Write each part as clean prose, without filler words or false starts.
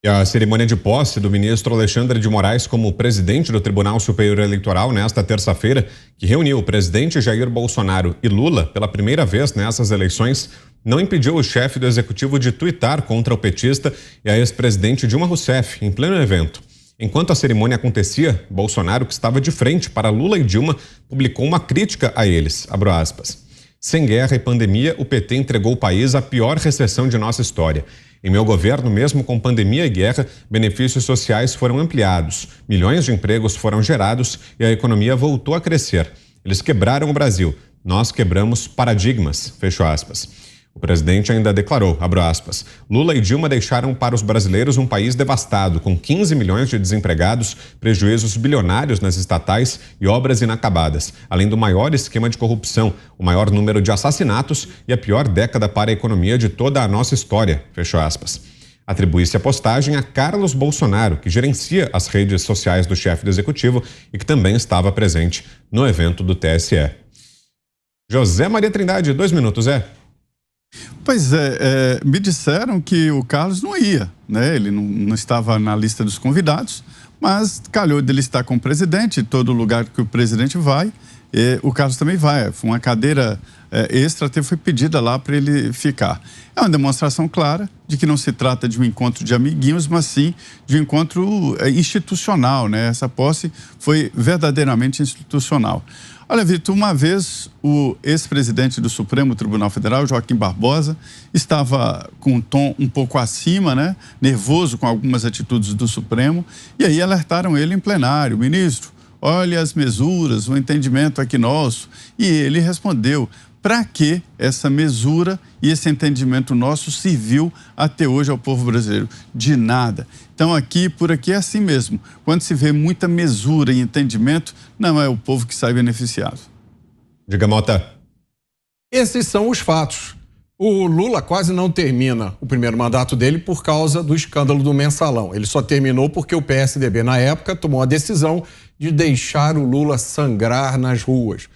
E a cerimônia de posse do ministro Alexandre de Moraes como presidente do Tribunal Superior Eleitoral nesta terça-feira, que reuniu o presidente Jair Bolsonaro e Lula pela primeira vez nessas eleições, não impediu o chefe do executivo de tuitar contra o petista e a ex-presidente Dilma Rousseff em pleno evento. Enquanto a cerimônia acontecia, Bolsonaro, que estava de frente para Lula e Dilma, publicou uma crítica a eles, abro aspas. Sem guerra e pandemia, o PT entregou o país à pior recessão de nossa história. Em meu governo, mesmo com pandemia e guerra, benefícios sociais foram ampliados, milhões de empregos foram gerados e a economia voltou a crescer. Eles quebraram o Brasil, nós quebramos paradigmas, fecho aspas. O presidente ainda declarou, abro aspas, Lula e Dilma deixaram para os brasileiros um país devastado, com 15 milhões de desempregados, prejuízos bilionários nas estatais e obras inacabadas, além do maior esquema de corrupção, o maior número de assassinatos e a pior década para a economia de toda a nossa história, fecho aspas. Atribui-se a postagem a Carlos Bolsonaro, que gerencia as redes sociais do chefe do executivo e que também estava presente no evento do TSE. José Maria Trindade, 2 minutos, Pois é, me disseram que o Carlos não ia, né? Ele não estava na lista dos convidados, mas calhou dele estar com o presidente, todo lugar que o presidente vai, o Carlos também vai. Foi uma cadeira extra, até foi pedida lá para ele ficar. É uma demonstração clara de que não se trata de um encontro de amiguinhos, mas sim de um encontro institucional, né? Essa posse foi verdadeiramente institucional. Olha, Vitor, uma vez o ex-presidente do Supremo Tribunal Federal, Joaquim Barbosa, estava com um tom um pouco acima, né? Nervoso com algumas atitudes do Supremo, e aí alertaram ele em plenário, ministro, olha as mesuras, o entendimento aqui nosso. E ele respondeu, para que essa mesura e esse entendimento nosso serviu até hoje ao povo brasileiro? De nada. Então, por aqui é assim mesmo. Quando se vê muita mesura e entendimento, não é o povo que sai beneficiado. Diga, Mota. Esses são os fatos. O Lula quase não termina o primeiro mandato dele por causa do escândalo do Mensalão. Ele só terminou porque o PSDB, na época, tomou a decisão de deixar o Lula sangrar nas ruas,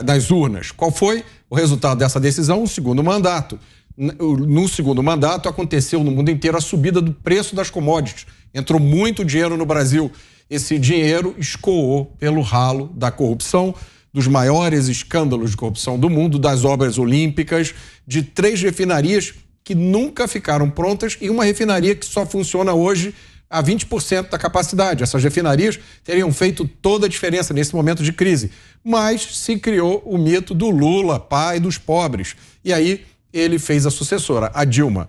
das urnas. Qual foi o resultado dessa decisão? O segundo mandato. No segundo mandato aconteceu no mundo inteiro a subida do preço das commodities. Entrou muito dinheiro no Brasil. Esse dinheiro escoou pelo ralo da corrupção, dos maiores escândalos de corrupção do mundo, das obras olímpicas, de 3 refinarias que nunca ficaram prontas e uma refinaria que só funciona hoje a 20% da capacidade. Essas refinarias teriam feito toda a diferença nesse momento de crise. Mas se criou o mito do Lula, pai dos pobres. E aí ele fez a sucessora, a Dilma.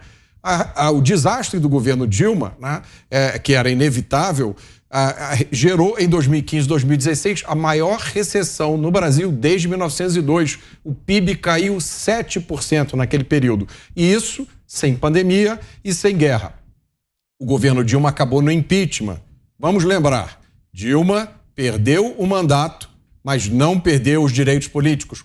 O desastre do governo Dilma, né, que era inevitável, gerou em 2015, 2016 a maior recessão no Brasil desde 1902. O PIB caiu 7% naquele período. E isso sem pandemia e sem guerra. O governo Dilma acabou no impeachment. Vamos lembrar, Dilma perdeu o mandato, mas não perdeu os direitos políticos.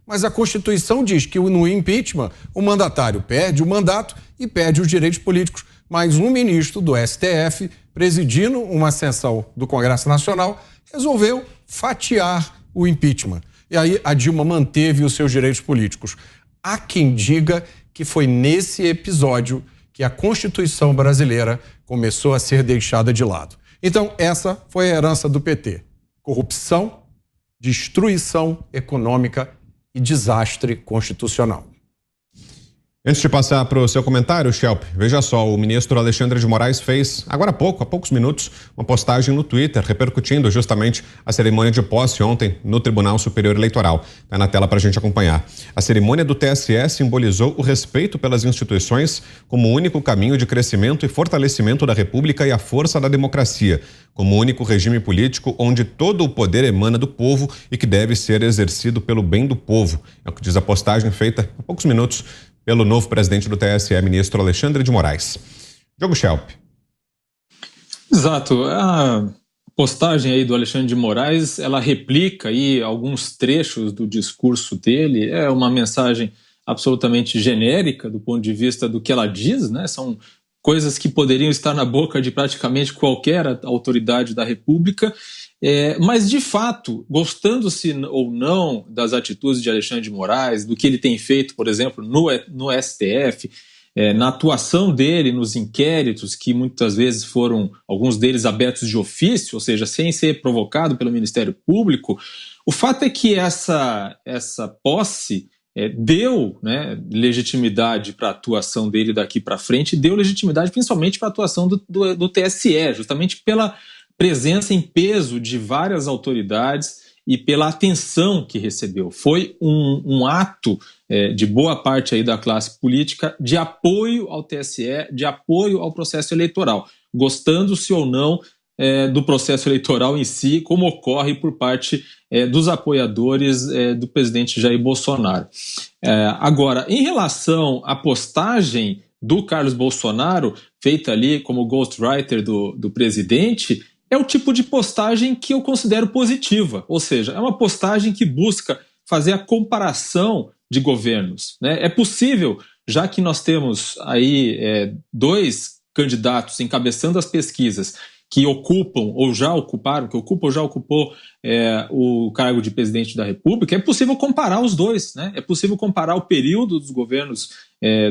Mas a Constituição diz que no impeachment o mandatário perde o mandato e perde os direitos políticos. Mas um ministro do STF, presidindo uma sessão do Congresso Nacional, resolveu fatiar o impeachment. E aí a Dilma manteve os seus direitos políticos. Há quem diga que foi nesse episódio que a Constituição brasileira começou a ser deixada de lado. Então, essa foi a herança do PT. Corrupção, destruição econômica e desastre constitucional. Antes de passar para o seu comentário, Schelp, veja só, o ministro Alexandre de Moraes fez, agora há poucos minutos, uma postagem no Twitter, repercutindo justamente a cerimônia de posse ontem no Tribunal Superior Eleitoral. Está na tela para a gente acompanhar. A cerimônia do TSE simbolizou o respeito pelas instituições como o único caminho de crescimento e fortalecimento da República e a força da democracia, como o único regime político onde todo o poder emana do povo e que deve ser exercido pelo bem do povo. É o que diz a postagem feita há poucos minutos pelo novo presidente do TSE, ministro Alexandre de Moraes. Diogo Schelp. Exato. A postagem aí do Alexandre de Moraes, ela replica aí alguns trechos do discurso dele. É uma mensagem absolutamente genérica do ponto de vista do que ela diz, né? São coisas que poderiam estar na boca de praticamente qualquer autoridade da República. Mas, de fato, gostando-se ou não das atitudes de Alexandre de Moraes, do que ele tem feito, por exemplo, no STF, na atuação dele nos inquéritos, que muitas vezes foram, alguns deles abertos de ofício, ou seja, sem ser provocado pelo Ministério Público, o fato é que essa posse deu, né, legitimidade para a atuação dele daqui para frente, deu legitimidade principalmente para a atuação do TSE, justamente pela presença em peso de várias autoridades e pela atenção que recebeu. Foi um ato de boa parte aí da classe política de apoio ao TSE, de apoio ao processo eleitoral, gostando-se ou não do processo eleitoral em si, como ocorre por parte dos apoiadores do presidente Jair Bolsonaro. Agora, em relação à postagem do Carlos Bolsonaro, feita ali como ghostwriter do presidente, é o tipo de postagem que eu considero positiva, ou seja, é uma postagem que busca fazer a comparação de governos, né? É possível, já que nós temos aí dois candidatos encabeçando as pesquisas que ocupam ou já ocuparam, que ocupam ou já ocupou o cargo de presidente da República, é possível comparar os dois, né? É possível comparar o período dos governos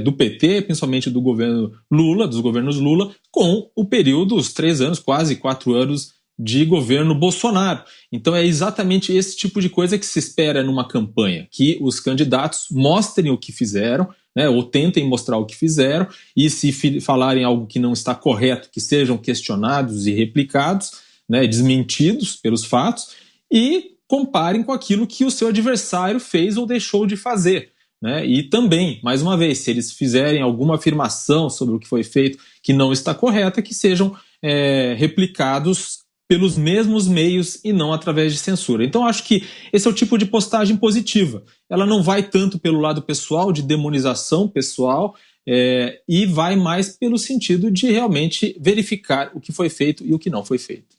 do PT, principalmente do governo Lula, dos governos Lula, com o período, os 3 anos, quase 4 anos de governo Bolsonaro. Então é exatamente esse tipo de coisa que se espera numa campanha, que os candidatos mostrem o que fizeram, né, ou tentem mostrar o que fizeram, e se falarem algo que não está correto, que sejam questionados e replicados, né, desmentidos pelos fatos, e comparem com aquilo que o seu adversário fez ou deixou de fazer. Né? E também, mais uma vez, se eles fizerem alguma afirmação sobre o que foi feito que não está correta, que sejam replicados pelos mesmos meios e não através de censura. Então, acho que esse é o tipo de postagem positiva. Ela não vai tanto pelo lado pessoal, de demonização pessoal, e vai mais pelo sentido de realmente verificar o que foi feito e o que não foi feito.